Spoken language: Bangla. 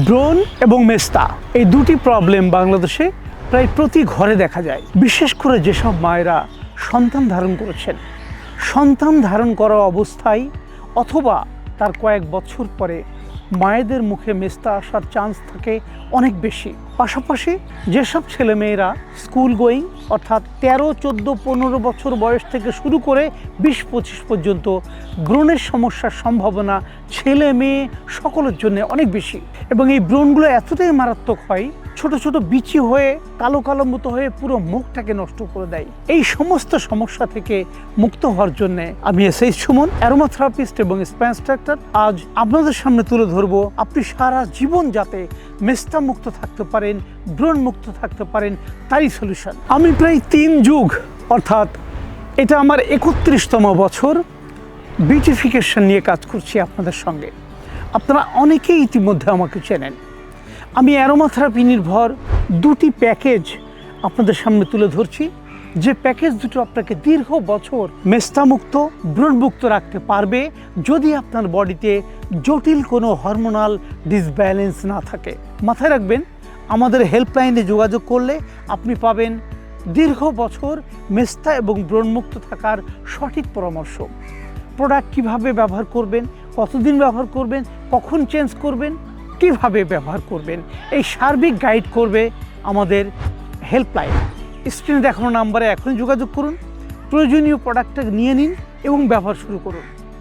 ব্রণ এবং মেস্তা এই দুটি প্রবলেম বাংলাদেশে প্রায় প্রতি ঘরে দেখা যায়। বিশেষ করে যেসব মায়েরা সন্তান ধারণ করেছেন, সন্তান ধারণ করা অবস্থায় অথবা তার কয়েক বছর পরে মায়েদের মুখে মেস্তা আসার চান্স থাকে অনেক বেশি। পাশাপাশি যেসব ছেলেমেয়েরা স্কুল গোয়িং অর্থাৎ 13, 14, 15 বছর বয়স থেকে শুরু করে 20-25 পর্যন্ত ব্রণের সমস্যার সম্ভাবনা ছেলে মেয়ে সকলের জন্য অনেক বেশি। এবং এই ব্রণগুলো এতটাই মারাত্মক হয়, ছোট ছোট বিচি হয়ে কালো কালো মতো হয়ে পুরো মুখটাকে নষ্ট করে দেয়। এই সমস্ত সমস্যা থেকে মুক্ত হওয়ার জন্য আমি এসএইচ সুমন, অ্যারোমা থেরাপিস্ট এবং স্পা ইনস্ট্রাক্টর, আজ আপনাদের সামনে তুলে ধরবো আপনি সারা জীবন যাতে মেস্তা মুক্ত থাকতে পারেন, ব্রণ মুক্ত থাকতে পারেন, তারই সলিউশন। আমি প্রায় 3 যুগ অর্থাৎ এটা আমার 31তম বছর বিউটিফিকেশন নিয়ে কাজ করছি আপনাদের সঙ্গে। আপনারা অনেকেই ইতিমধ্যে আমাকে চেনেন। আমি অ্যারোমা থেরাপি নির্ভর 2টি প্যাকেজ আপনাদের সামনে তুলে ধরছি, যে প্যাকেজ দুটো আপনাকে দীর্ঘ বছর মেস্তামুক্ত, ব্রণমুক্ত রাখতে পারবে যদি আপনার বডিতে জটিল কোনো হরমোনাল ডিসব্যালেন্স না থাকে। মাথায় রাখবেন, আমাদের হেল্পলাইনে যোগাযোগ করলে আপনি পাবেন দীর্ঘ বছর মেস্তা এবং ব্রণমুক্ত থাকার সঠিক পরামর্শ। প্রোডাক্ট কীভাবে ব্যবহার করবেন, কতদিন ব্যবহার করবেন, কখন চেঞ্জ করবেন, কীভাবে ব্যবহার করবেন, এই সার্বিক গাইড করবে আমাদের হেল্পলাইন। স্ক্রিনে দেখানো নাম্বারে এখনই যোগাযোগ করুন, প্রয়োজনীয় প্রোডাক্টটা নিয়ে নিন এবং ব্যবহার শুরু করুন।